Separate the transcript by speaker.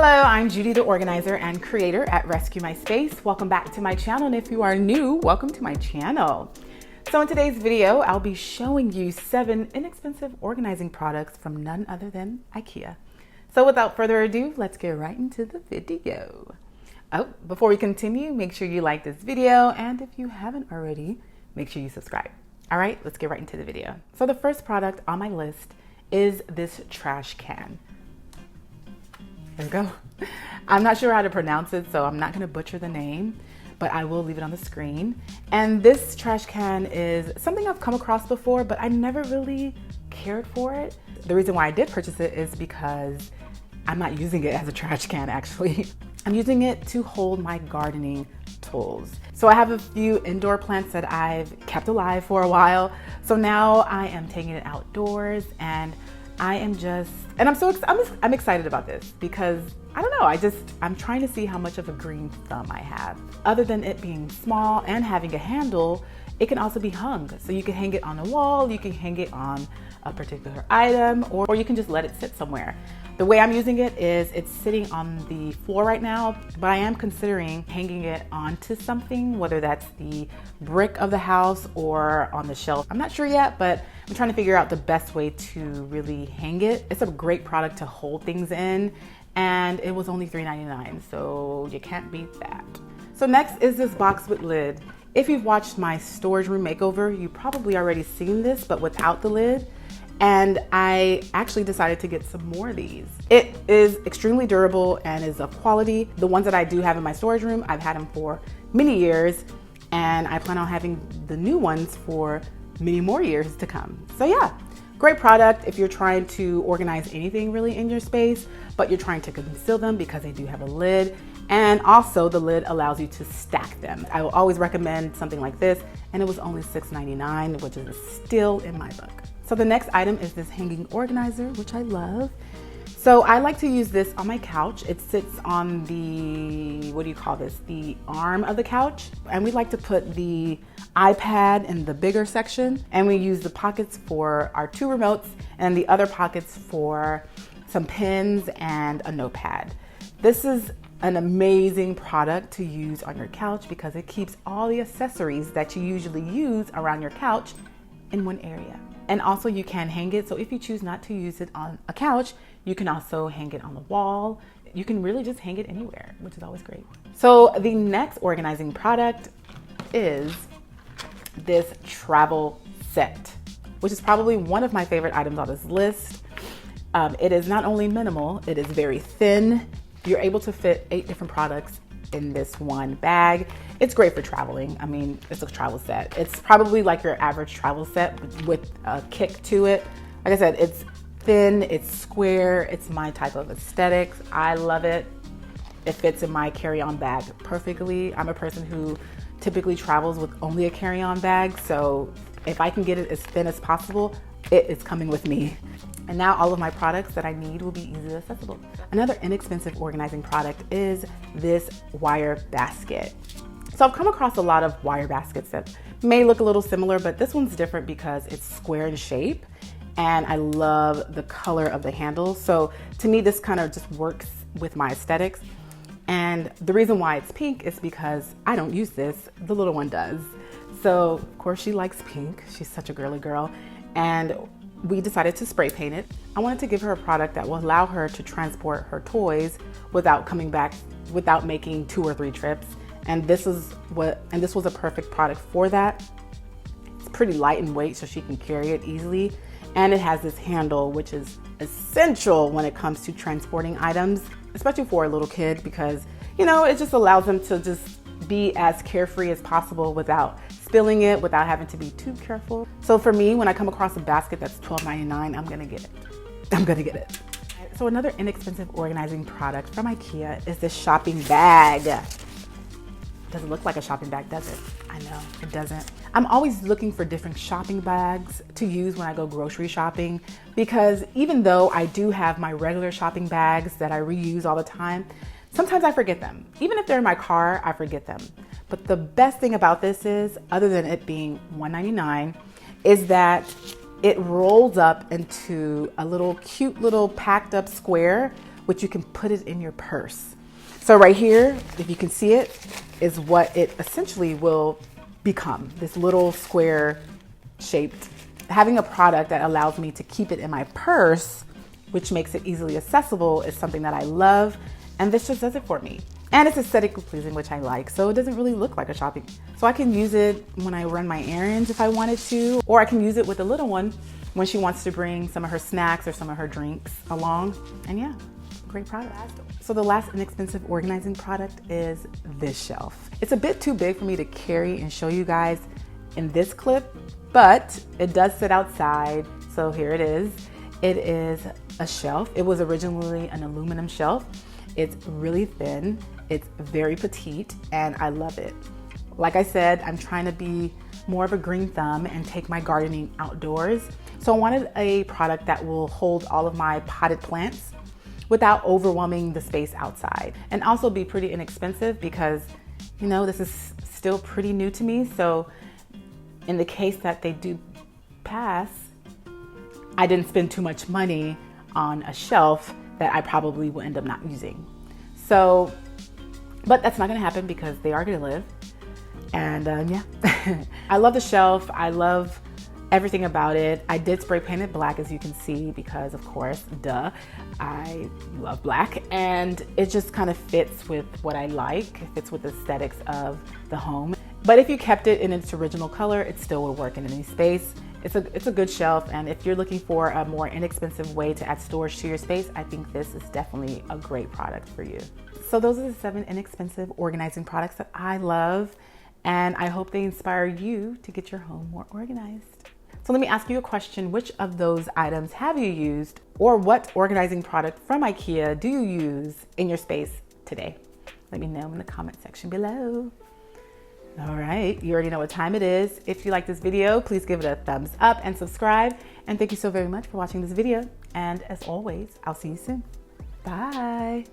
Speaker 1: Hello, I'm Judy, the organizer and creator at Rescue My Space. Welcome back to my channel, and if you are new, welcome to my channel. So in today's video, I'll be showing you 7 inexpensive organizing products from none other than Ikea. So without further ado, let's get right into the video. Oh, before we continue, make sure you like this video, and if you haven't already, make sure you subscribe. All right, let's get right into the video. So the first product on my list is this trash can. There we go. I'm not sure how to pronounce it, so I'm not going to butcher the name, but I will leave it on the screen. And this trash can is something I've come across before, but I never really cared for it. The reason why I did purchase it is because I'm not using it as a trash can, actually. I'm using it to hold my gardening tools. So I have a few indoor plants that I've kept alive for a while. So now I am taking it outdoors, and I'm excited about this because I don't know, I'm trying to see how much of a green thumb I have. Other than it being small and having a handle, it can also be hung. So you can hang it on a wall, you can hang it on a particular item, or you can just let it sit somewhere. The way I'm using it is it's sitting on the floor right now, but I am considering hanging it onto something, whether that's the brick of the house or on the shelf. I'm not sure yet, but I'm trying to figure out the best way to really hang it. It's a great product to hold things in, and it was only $3.99, so you can't beat that. So next is this box with lid. If you've watched my storage room makeover, you've probably already seen this, but without the lid. And I actually decided to get some more of these. It is extremely durable and is of quality. The ones that I do have in my storage room, I've had them for many years, and I plan on having the new ones for many more years to come. So yeah, great product if you're trying to organize anything really in your space, but you're trying to conceal them because they do have a lid. And also the lid allows you to stack them. I will always recommend something like this, and it was only $6.99, which is a steal in my book. So the next item is this hanging organizer, which I love. So I like to use this on my couch. It sits on the, what do you call this? The arm of the couch. And we like to put the iPad in the bigger section. And we use the pockets for our 2 remotes and the other pockets for some pens and a notepad. This is an amazing product to use on your couch because it keeps all the accessories that you usually use around your couch in one area. And also you can hang it, so if you choose not to use it on a couch, you can also hang it on the wall. You can really just hang it anywhere, which is always great. So the next organizing product is this travel set, which is probably one of my favorite items on this list. It is not only minimal, it is very thin. You're able to fit 8 different products in this one bag. It's great for traveling. I mean, it's a travel set. It's probably like your average travel set with a kick to it. Like I said, it's thin, it's square, it's my type of aesthetics. I love it. It fits in my carry-on bag perfectly. I'm a person who typically travels with only a carry-on bag, so if I can get it as thin as possible, it is coming with me. And now all of my products that I need will be easily accessible. Another inexpensive organizing product is this wire basket. So I've come across a lot of wire baskets that may look a little similar, but this one's different because it's square in shape, and I love the color of the handle. So to me, this kind of just works with my aesthetics. And the reason why it's pink is because I don't use this, the little one does. So of course she likes pink. She's such a girly girl. And we decided to spray paint it. I wanted to give her a product that will allow her to transport her toys without coming back, without making 2 or 3 trips. And this was a perfect product for that. It's pretty light in weight, so she can carry it easily. And it has this handle, which is essential when it comes to transporting items, especially for a little kid, because, you know, it just allows them to just be as carefree as possible without spilling it, without having to be too careful. So for me, when I come across a basket that's $12.99, I'm gonna get it. I'm gonna get it. So another inexpensive organizing product from Ikea is this shopping bag. Doesn't look like a shopping bag, does it? I know, it doesn't. I'm always looking for different shopping bags to use when I go grocery shopping, because even though I do have my regular shopping bags that I reuse all the time, sometimes I forget them. Even if they're in my car, I forget them. But the best thing about this is, other than it being $1.99, is that it rolls up into a little cute little packed up square which you can put it in your purse. So right here, if you can see it, is what it essentially will become, this little square shaped. Having a product that allows me to keep it in my purse, which makes it easily accessible, is something that I love, and this just does it for me. And it's aesthetically pleasing, which I like, so it doesn't really look like a shopping. So I can use it when I run my errands if I wanted to, or I can use it with the little one when she wants to bring some of her snacks or some of her drinks along. And yeah, great product. So the last inexpensive organizing product is this shelf. It's a bit too big for me to carry and show you guys in this clip, but it does sit outside. So here it is. It is a shelf. It was originally an aluminum shelf. It's really thin. It's very petite, and I love it. Like I said, I'm trying to be more of a green thumb and take my gardening outdoors. So I wanted a product that will hold all of my potted plants without overwhelming the space outside, and also be pretty inexpensive because, you know, this is still pretty new to me. So in the case that they do pass, I didn't spend too much money on a shelf that I probably will end up not using. So, but that's not gonna happen because they are gonna live. And yeah, I love the shelf. I love everything about it. I did spray paint it black, as you can see, because of course, duh, I love black. And it just kind of fits with what I like. It fits with the aesthetics of the home. But if you kept it in its original color, it still would work in any space. It's a good shelf, and if you're looking for a more inexpensive way to add storage to your space, I think this is definitely a great product for you. So those are the 7 inexpensive organizing products that I love, and I hope they inspire you to get your home more organized. So let me ask you a question. Which of those items have you used, or what organizing product from Ikea do you use in your space today? Let me know in the comment section below. All right, you already know what time it is. If you like this video, please give it a thumbs up and subscribe. And thank you so very much for watching this video. And as always, I'll see you soon. Bye.